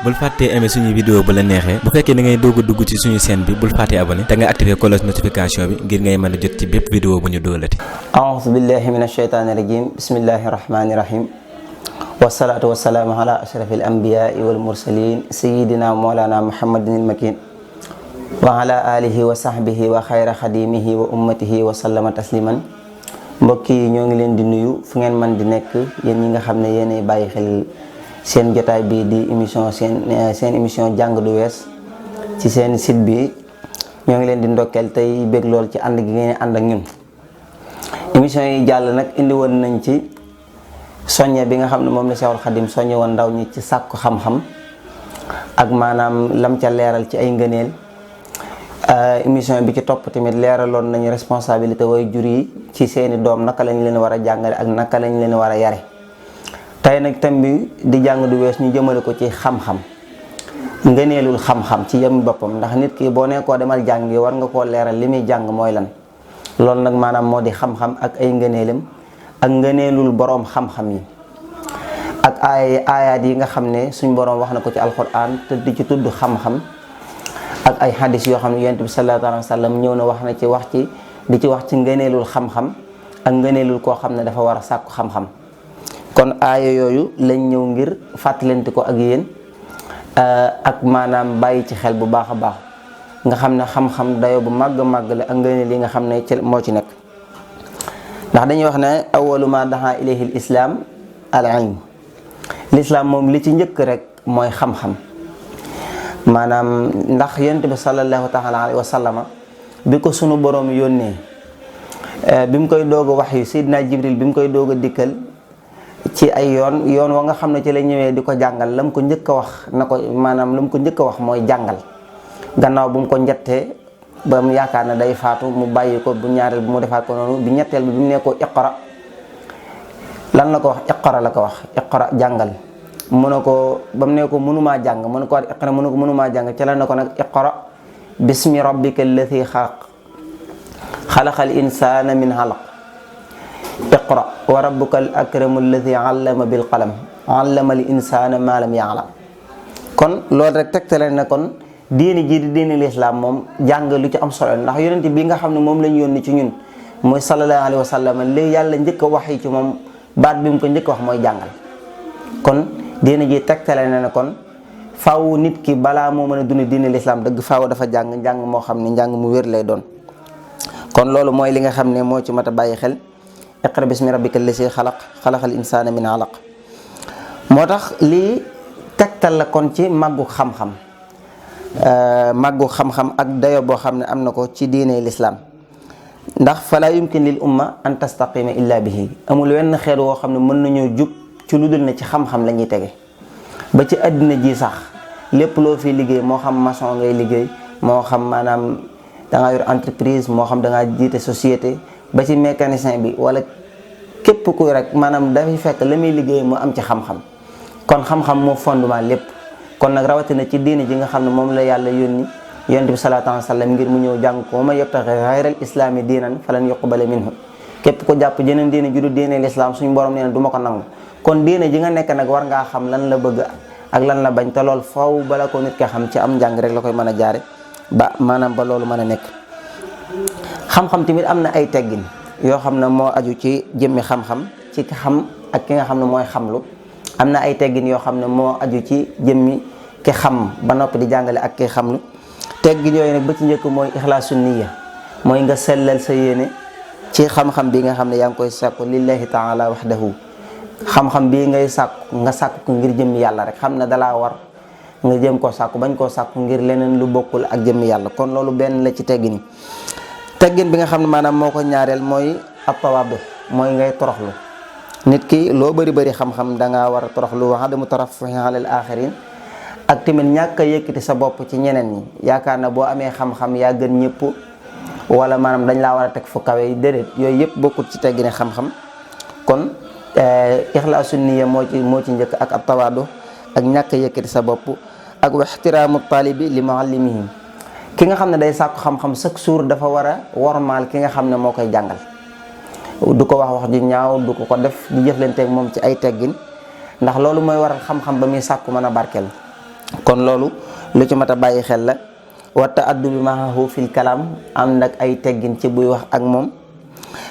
bul fàttee aimer suñu vidéo bu la neexee bu fekkee da ngay doog a dugg ci suñu chaîne bi bul fàttee abonné te nga activer cloche notification bi ngir ngay mën a jot ci bépp vidéo bu ñu doolati. a'uuzu billahi minash shaytaani rajiim bismillahir rahmaanir rahiim wasalaatu wasalaamu ala ashrafil anbiyaai wal mursaliin sayyidina mawlana muhammadinil makin wa ala alihi wa sahbihi wa xayra xadimihi wa ummatihi wa sallama tasliman. mbokk yi ñoo ngi leen di nuyu fu ngeen man di nekk yéen ñi nga xam ne yéenay bàyyi xel seen jotaay bi di émission seen émission jàng du wees ci seen site bi. ñoo ngi leen di ndokkeel tey bég lool ci ànd gi ngeen ànd ak ñun. émission yi jàll nag indi woon nañ ci soññe bi nga xam ne moom la Seexul Xadim soññe woon ndaw ñi ci sàkku xam-xam ak maanaam lam ca leeral ci ay ngëneel. émission bi ci topp tamit leeraloon nañu responsabilité way jur yi ci seeni doom naka lañ leen war a jàngale ak naka lañ leen war a yare. tey nag thème bi di jàng du wees ñu jëmale ko ci xam-xam ngëneelul xam-xam ci yem boppam ndax nit ki boo nekkoo demal jàng yi war nga koo leeral li muy jàng mooy lan. loolu nag maanaam moo di xam-xam ak ay ngëneelam ak ngëneelul boroom xam-xam yi ak aayaat yi nga xam ne suñ boroom wax na ko ci alxuraan te di ci tudd xam-xam. ak ay hadis yoo xam ne yonent bi sallallahu alayhi wa sallam ñëw na wax na ci wax ci ngëneelul xam-xam ak ngëneelul koo xam ne dafa war a sàkku xam-xam. kon aaya yooyu lañ ñëw ngir fàttalante ko ak yéen ak maanaam bàyyi ci xel bu baax a baax nga xam ne xam-xam dayo bu màgg màgg la ak ngëneel yi nga xam ne moo ci nekk. ndax dañuy wax ne awwalu ma daxa ilayhi l islaam al ilm l'islam moom li ci njëkk rek mooy xam-xam. maanaam ndax yonent bi sallallahu taala alayhi wa sallama bi ko sunu borom yónnee bi mu koy doog a wax yu Seydina Jibril bi mu koy doog a dikkal ci ay yoon wa nga xam ne ci la ñëwee di ko jàngal lam ko njëkk a wax na ko maanaam lam ko njëkk a wax mooy jàngal. gannaaw bu mu ko njettee ba mu yaakaar ne day faatu mu bàyyi ko bu ñaareel bu mu defaat ko noonu bi ñetteel bi mu ne ko iqra lan la ko wax iqra la ko wax iqra jàngal. mu ne ko ba mu ne ko mënumaa jàng mu ne ko iqra mu ne ko mënumaa jàng ca la ne ko nag iqra bismi rabbika allati xalaqal insana min alaq iqra wa rabbuka al akramu allati allama bil qalam allama al insana ma lam ya'lam. kon loolu rek tegtale na kon diini ji di diini lislaam moom jàng lu ci am solo ndax yonent bi nga xam ne moom lañ yónni ci ñun mooy sallallahu alayhi wa sallam léegi yàlla njëkk a wax yi ci moom baat bi mu ko njëkk a wax mooy jàngal. kon diine ji tegtale na ne kon faaw nit ki balaa moo mën a dund diine lislaam dëgg faaw dafa njàng moo xam ne njàng mu wér lay doon. kon loolu mooy li nga xam ne moo ci mat a bàyyi xel iqra bismi rabbika allasi xalaqal insaana min alaq. moo tax lii tegtal la kon ci màggu xam-xam ak dayo boo xam ne am na ko ci diine lislaam ndax fala yumkin lil umma an tastaqima illa bihi amul wenn xeet woo xam ne mën nañoo jub ci lu dul ne ci xam-xam la ñuy tege ba ci àddina ji sax lépp loo fi liggéey moo xam maçon ngay liggéey moo xam maanaam dangaa yor entreprise moo xam dangaa jiite société ba ci mécanicien bi wala képp kuy rek maanaam dafay fekk la muy liggéey mu am ci xam-xam. kon xam-xam moo fondement lépp kon nag rawatina ci diine ji nga xam ne moom la yàlla yónni yonent bi sallallahu alayhi wa sallam ngir mu ñëw jàng ko ma yabtaxi xayral islaami diinan falan yuqbala minhu képp ko jàpp jeneen diine ju du diine lislaam suñu borom nee na du ma ko nangu. kon diine ji nga nekk nag war ngaa xam lan la bëgg ak lan la bañ te lool faw bala ko nit ka xam ci am njàng rek la koy mën a jaare ba maanaam ba loolu mën a nekk. xam-xam tamit am na ay teggin yoo xam ne moo aju ci jëmmi xam-xam ci ki xam ak ki nga xam ne mooy xamlu am na ay teggin yoo xam ne moo aju ci jëmmi ki xam ba noppi di jàngale ak ki xamlu. teggin yooyu nag ba ci njëkk mooy ixlaasu niyya mooy nga sellal sa yéene ci xam-xam bi nga xam ne yaa ngi koy sàkku lillahi taala wahdahu. xam-xam bii ngay sàkku nga sàkku ko ngir jëmmi yàlla rek xam ne dalaa war nga jëm koo sàkku bañ koo sàkku ngir leneen lu bokkul ak jëmmi yàlla kon loolu benn la ci teggin yi. teggin bi nga xam ne maanaam moo ko ñaareel mooy at-tawaadu mooy ngay toroxlu nit ki loo bëri xam-xam dangaa war a toroxlu wa adamu tarafuhi alal aaxirin ak tamit ñàkk a yëkkati sa bopp ci ñeneen ñi yaakaar na boo amee xam-xam yaa gën ñëpp wala maanaam dañ laa war a teg fu kawe déedéet yooyu yëpp bokkul ci teggini xam-xam. kon ixlaasu niyya moo ci njëkk ak ab tawaadu ak ñàkk yëkkati sa bopp ak wa ixtiraamu taalibi li muallimihi ki nga xam ne day sàkku xam-xam chaque jour dafa war a wormaal ki nga xam ne moo koy jàngal du ko wax ju ñaaw du ko def di jëflanteeg moom ci ay teggin ndax loolu mooy waral xam-xam ba muy sàkku mën a barkeel kon loolu lu ci mat a bàyyi xel la. wa ta'addubi maahu fil kalaam ànd ak ay teggin ci buy wax ak moom,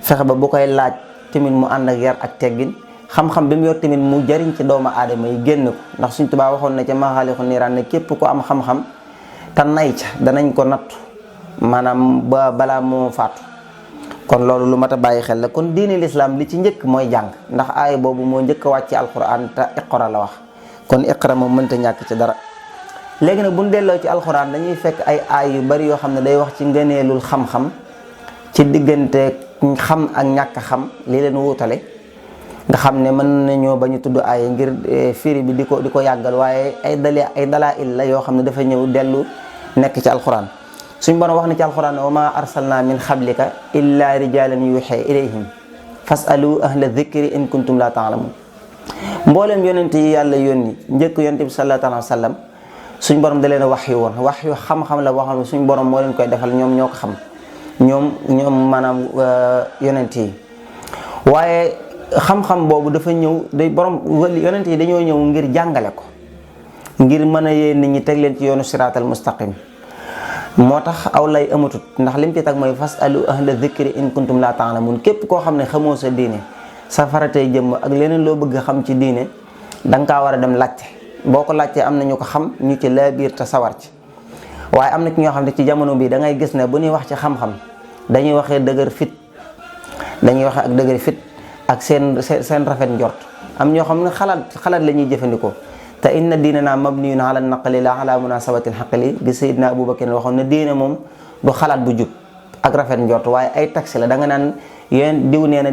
fexe ba bu koy laaj tamit mu ànd ak yar ak teggin. xam-xam bi mu yor tamit mu jariñ ci doomu aadama yi génn ko, ndax Sëñ Tuubaa waxoon na ca Maxaaliqu Niiraan ne képp ku am xam-xam te nay ca danañ ko nattu maanaam ba balaa moo faatu. kon loolu lu mat a bàyyi xel la. kon diine lislaam li ci njëkk mooy jàng, ndax aaya boobu moo njëkk a wàcc ci alquran te iqra la wax, kon iqra moom mënta ñàkk ci dara. léegi nag bu ñu delloo ci alquran dañuy fekk ay aay yu bari yoo xam ne day wax ci ngëneelul xam-xam, ci diggante xam ak ñàkk xam li leen wuutale, nga xam ne mën nañoo bañu tudd aay ngir firi bi di ko yàggal, waaye ay dalaa'il la yoo xam ne dafa ñëw dellu nekk ci alquran. suñ borom wax na ci alquran wa ma arsalna min qablika illa rijalan yuuxa ilayhim fasalu ahla dhikri in kuntum la ta'lamun. mboolem yonent yi yàlla yónni njëkk yonent bi sallallahu alayhi wa sallam suñ borom da leen a wax yu woon wax yu xam-xam la boo xam ne suñ borom moo leen koy defal, ñoom ñoo ko xam, ñoom maanaam yonent yi. waaye xam-xam boobu dafa ñëw day borom yonent yi dañoo ñëw ngir jàngale ko, ngir mën a yee nit ñi teg leen ci yoonu siraatal mustaqim. moo tax aw lay amatut, ndax lim ci tag mooy fasalu ahla dhikri in kuntum la ta'lamun. képp koo xam ne xamoo sa diine, sa faratay jëmm ak leneen loo bëgg xam ci diine, danga kaa war a dem laajte. boo ko laajtee am na ñu ko xam, ñu ci laa biir te sawar ci. waaye am na ci ñoo xam ne ci jamono bii da ngay gis ne bu ñuy wax ci xam-xam dañuy waxee dëgër fit, dañuy waxee ak dëgër fit ak seen rafet njort. am ñoo xam ne xalaat la ñuy jëfandikoo. te inna diinana mabniyun ala naqli la ala munasabatil xaqli gi Seydina Abubakar waxoon ne diine moom du xalaat bu jub ak rafet njort, waaye ay taxi la. da nga naan yéen diw nee na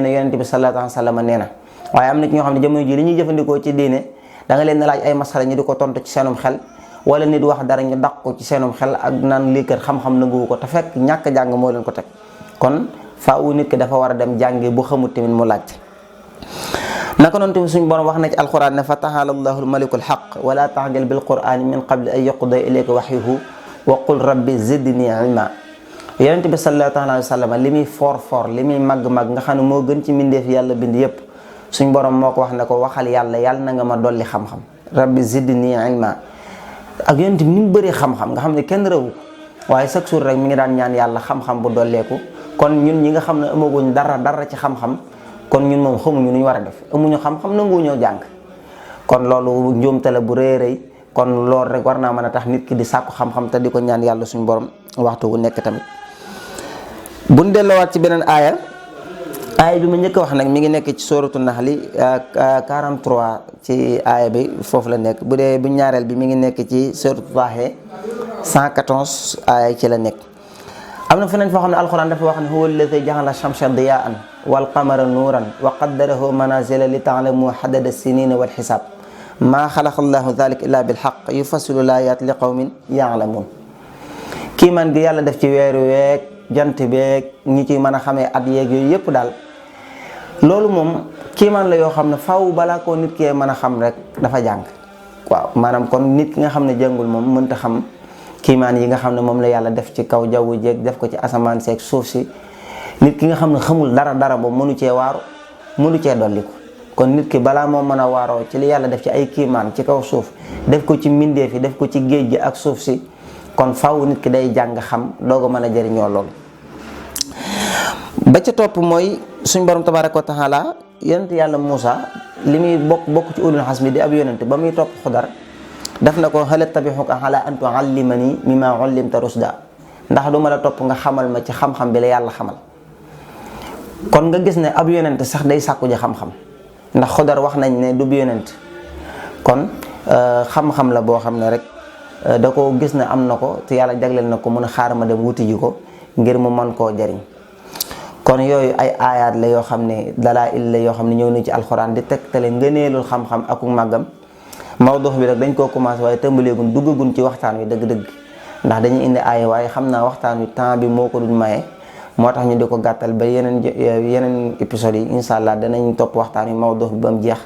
yonent bi sallallahu alayhi wa sallam nee na. waaye am na ci ñoo xam ne jamono ji li ñuy jëfandikoo ci diine da nga leen laaj ay masala ñu di ko tontu ci seenum xel, wala nit wax dara ñu daq ko ci seenum xel ak naan lii kat xam-xam nanguwu ko, te fekk ñàkk jàng moo leen ko teg. kon faaw nit ki dafa war a dem jàngi, bu xamut tamit mu laajte. naka noonu tamit suñu borom wax na ci alquran ne fa taala allahul malikul haq wala ta'jal bil qur'ani min qabli an yuqda ilayka wahyuhu wa qul rabbi zidni ilma. yonent bi sallallahu alayhi wa sallam li muy for li muy màgg-màgg nga xam ne moo gën ci mbindeef yàlla bind yépp, suñ borom moo ko wax ne ko waxal yàlla na nga ma dolli xam-xam, rabbi zidni ilma. ak yonent bi ni mu bëree xam-xam nga xam ne kenn rëwu ko, waaye chaque jour rek mi ngi daan ñaan yàlla xam-xam bu dolleeku. kon ñun ñi nga xam ne amaguñ dara ci xam-xam, kon ñun moom xamuñu nu ñu war a def, amuñu xam-xam nanguwuñoo jàng. kon loolu njuumte la bu rëy rëy. kon loolu rek war naa mën a tax nit ki di sàkku xam-xam te di ko ñaan yàlla suñu borom waxtu wu nekk tamit. buñ delloowaat ci beneen aaya bi ma njëkk a wax nag mi ngi nekk ci sooratu Naxli 43 ci aaya bi foofu la nekk. bu dee bu ñaareel bi mi ngi nekk ci sooratu Taaha 114 aaya ci la nekk. am na feneen foo xam ne alquran dafa wax ne huwa alladi ja'ala shamsa diyaan wal qamara nuuran wa qaddarahu manazila li ta'lamu adada sinina wal xisaab maa xalaqa allahu dhalika illa bil haqq yufassilu l-aayaat li qawmin ya'lamuun. kii man gi yàlla def ci weeru weeg jant beeg ñi ci mën a xamee at yeeg yooyu yëpp daal, loolu moom kiimaan la yoo xam ne faaw balaa koo nit kee mën a xam rek dafa jàng. waaw maanaam kon nit ki nga xam ne jàngul moom mënta xam kiimaan yi nga xam ne moom la yàlla def ci kaw jaww jeeg def ko ci asamaan seeg suuf si. nit ki nga xam ne xamul dara boobu mënu cee waaru, mënu cee dolliku. kon nit ki balaa moo mën a waaroo ci li yàlla def ci ay kiimaan ci kaw suuf, def ko ci mbindeef yi, def ko ci géej gi ak suuf si, kon faaw nit ki day jàng xam doog a mën a jëriñoo loolu. ba ca topp mooy suñ borom tabaaraka wa taala yonent yàlla Muusa li muy bokk ci ulul azmi di ab yonent ba muy topp Xudar daf na ko hal attabi'uka ala an tu'allimani mimma 'ullimta rushda, ndax du ma la topp nga xamal ma ci xam-xam bi la yàlla xamal. kon nga gis ne ab yonent sax day sàkku ji xam-xam, ndax Xudar wax nañ ne du yonent. kon xam-xam la boo xam ne rek da ko gis ne am na ko te yàlla jagleel na ko mun a xaar ma dem wuti ji ko ngir mu mën koo jariñ. kon yooyu ay aayaat la yoo xam ne dalaa'il la yoo xam ne ñëw na ci alxuraan di tegtale ngëneelul xam-xam ak màggam. mawdu bi rek dañ koo commencé waaye tëmbaleegun duggagun ci waxtaan wi dëgg-dëgg, ndax dañuy indi aaya waaye xam naa waxtaan wi temps bi moo ko dul maye, moo tax ñu di ko gàttal ba yeneen épisodes yi incha allah danañ topp waxtaan wi mawdu bi ba mu jeex.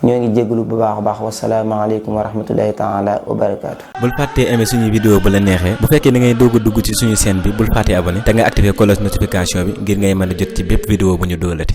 ñoo ngi jégalu bu baax a baax wasalaamaaleykum wa rahmatullahi taala wa barakaatu. bul fàttee aimé suñu vidéo bu la neexee, bu fekkee da ngay doog a dugg ci suñu chaîne bi bul fàttee abonné te nga activé cloche notification bi ngir ngay mën a jot ci bépp vidéo bu ñu dóolati.